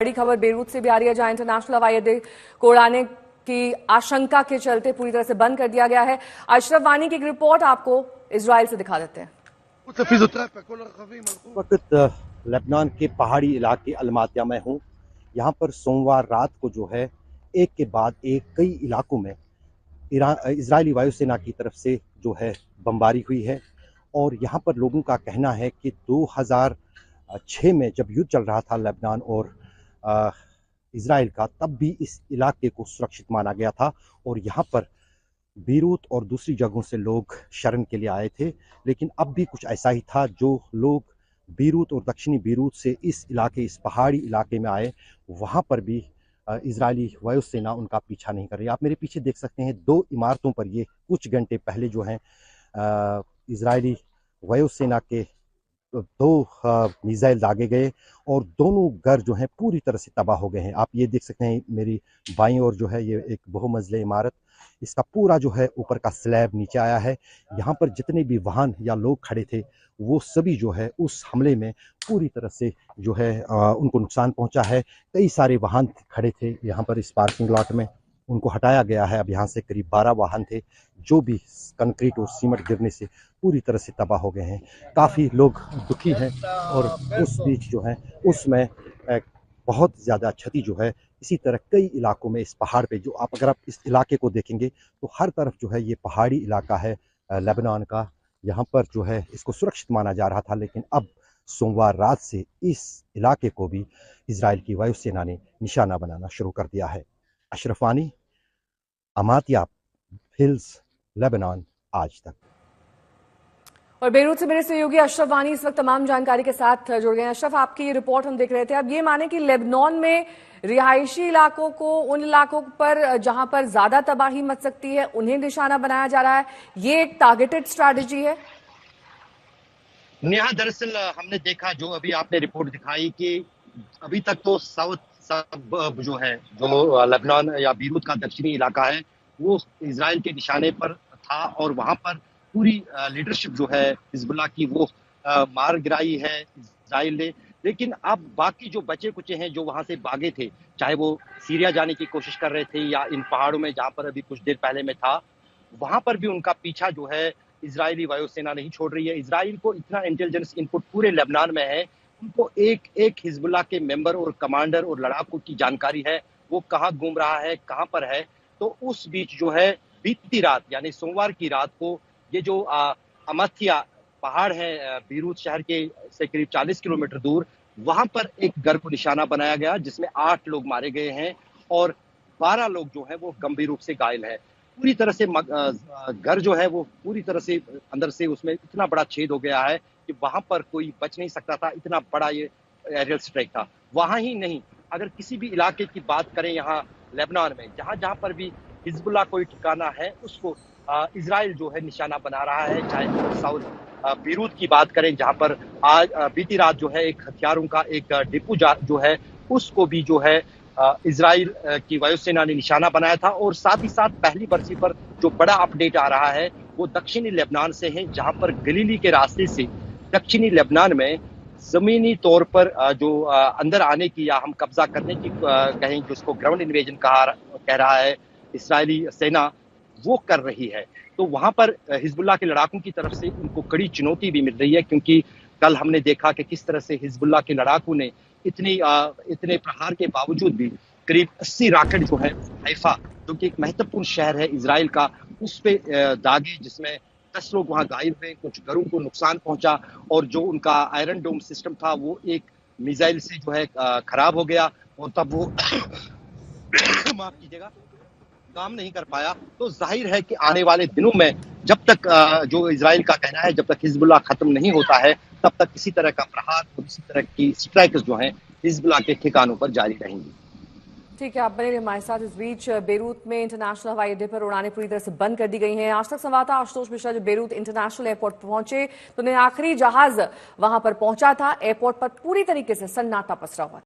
बड़ी खबर बेरूत से भी आ रही है, जहां इंटरनेशनल हवाई अड्डे को उड़ाने की आशंका के चलते पूरी तरह से बंद कर दिया गया है। अशरफ वानी की एक रिपोर्ट आपको इजराइल से दिखा देते हैं। वक्त लेबनान के पहाड़ी इलाके अलमातिया में हूँ। यहाँ पर सोमवार रात को जो है एक के बाद एक कई इलाकों में इजरायली वायुसेना की तरफ से जो है बमबारी हुई है। और यहाँ पर लोगों का कहना है कि 2006 में जब युद्ध चल रहा था लेबनान और इजराइल का, तब भी इस इलाके को सुरक्षित माना गया था और यहाँ पर बेरूत और दूसरी जगहों से लोग शरण के लिए आए थे। लेकिन अब भी कुछ ऐसा ही था, जो लोग बेरूत और दक्षिणी बेरूत से इस पहाड़ी इलाके में आए, वहाँ पर भी इजरायली वायुसेना उनका पीछा नहीं कर रही। आप मेरे पीछे देख सकते हैं, दो इमारतों पर ये कुछ घंटे पहले जो हैं इजरायली वायुसेना के दो मिसाइल दागे गए और दोनों घर जो हैं पूरी तरह से तबाह हो गए हैं। आप ये देख सकते हैं मेरी बाईं ओर जो है ये एक बहुमंजिला इमारत, इसका पूरा जो है ऊपर का स्लैब नीचे आया है। यहाँ पर जितने भी वाहन या लोग खड़े थे वो सभी जो है उस हमले में पूरी तरह से जो है उनको नुकसान पहुंचा है। कई सारे वाहन खड़े थे यहाँ पर इस पार्किंग लॉट में, उनको हटाया गया है। अब यहाँ से करीब 12 वाहन थे जो भी कंक्रीट और सीमेंट गिरने से पूरी तरह से तबाह हो गए हैं। काफ़ी लोग दुखी हैं और उस बीच जो है उसमें बहुत ज़्यादा क्षति जो है इसी तरह कई इलाकों में इस पहाड़ पे, जो अगर आप इस इलाके को देखेंगे तो हर तरफ जो है ये पहाड़ी इलाका है लेबनान का। यहाँ पर जो है इसको सुरक्षित माना जा रहा था, लेकिन अब सोमवार रात से इस इलाके को भी इजराइल की वायुसेना ने निशाना बनाना शुरू कर दिया है। अशरफ वानी, अमातिया हिल्स, लेबनान, आज तक। और बेरूत से मेरे सहयोगी अशरफ वानी इस वक्त तमाम जानकारी के साथ जुड़ गए हैं। अशरफ, आपकी ये रिपोर्ट हम देख रहे थे। अब ये माने कि लेबनान में रिहायशी इलाकों को, उन इलाकों पर जहां पर ज्यादा तबाही मच सकती है, उन्हें निशाना बनाया जा रहा है। ये एक टारगेटेड स्ट्रैटेजी है। नेहा, दरअसल हमने देखा, जो अभी आपने रिपोर्ट दिखाई, कि अभी तक तो साउथ सब जो है, जो लेबनान या बेरूत का दक्षिणी इलाका है, वो इजराइल के निशाने पर था और वहां पर पूरी लीडरशिप जो है हिजबुल्लाह की वो मार गिराई है इजराइल ने। लेकिन अब बाकी जो बचे कुचे हैं जो वहां से भागे थे, चाहे वो सीरिया जाने की कोशिश कर रहे थे या इन पहाड़ों में जहां पर अभी कुछ देर पहले में था, वहां पर भी उनका पीछा जो है इजरायली वायुसेना नहीं छोड़ रही है। इजराइल को इतना इंटेलिजेंस इनपुट पूरे लेबनान में है, उनको एक एक हिजबुल्लाह के मेंबर और कमांडर और लड़ाकू की जानकारी है, वो कहाँ घूम रहा है, कहाँ पर है। तो उस बीच जो है बीती रात यानी सोमवार की रात को ये जो अमाथिया पहाड़ है बेरूत शहर के से करीब 40 किलोमीटर दूर, वहां पर एक घर को निशाना बनाया गया जिसमें 8 लोग मारे गए हैं और 12 लोग जो है वो गंभीर रूप से घायल है। पूरी तरह से घर जो है वो पूरी तरह से अंदर से उसमें इतना बड़ा छेद हो गया है कि वहां पर कोई बच नहीं सकता था, इतना बड़ा ये एरियल स्ट्राइक था। वहां ही नहीं, अगर किसी भी इलाके की बात करें यहाँ लेबनान में, जहां जहां पर भी हिजबुल्लाह कोई ठिकाना है, उसको इजराइल जो है निशाना बना रहा है। चाहे साउथ बेरूत की बात करें, जहां पर आज बीती रात जो है एक हथियारों का एक डिपो जो है उसको भी जो है इजराइल की वायुसेना ने निशाना बनाया था। और साथ ही साथ पहली बरसी पर जो बड़ा अपडेट आ रहा है वो दक्षिणी लेबनान से है, जहां पर गलीली के रास्ते से दक्षिणी लेबनान में जमीनी तौर पर जो अंदर आने की या हम कब्जा करने की कहें, जिसको ग्राउंड इन्वेजन कह रहा है इस्राएली सेना, वो कर रही है। तो वहां पर हिजबुल्लाह के लड़ाकों की तरफ से उनको कड़ी चुनौती भी मिल रही है, क्योंकि कल हमने देखा कि किस तरह से हिजबुल्लाह के लड़ाकों ने इतने प्रहार के बावजूद भी करीब 80 रॉकेट जो है हाइफा, जो कि एक महत्वपूर्ण शहर है इजराइल का, उस पे दागे, जिसमें 10 लोग वहां घायल हुए, कुछ घरों को नुकसान पहुंचा और जो उनका आयरन डोम सिस्टम था वो एक मिसाइल से जो है खराब हो गया और तब वो माफ कीजिएगा, काम नहीं कर पाया। तो जाहिर है कि आने वाले दिनों में जब तक जो इजराइल का कहना है, जब तक हिजबुल्लाह खत्म नहीं होता है, तब तक इसी तरह का प्रहार और इसी तरह की स्ट्राइक्स जो हैं हिजबुल्लाह के ठिकानों पर जारी रहेंगी। ठीक है, आप बने रहिए हमारे साथ। इस बीच बेरूत में इंटरनेशनल हवाई अड्डे पर उड़ानें पूरी तरह से बंद कर दी गई हैं। आज तक संवाददाता आशुतोष मिश्रा जब बेरूत इंटरनेशनल एयरपोर्ट पहुंचे तो उन्हें आखिरी जहाज वहां पर पहुंचा था। एयरपोर्ट पर पूरी तरीके से सन्नाटा पसरा हुआ था।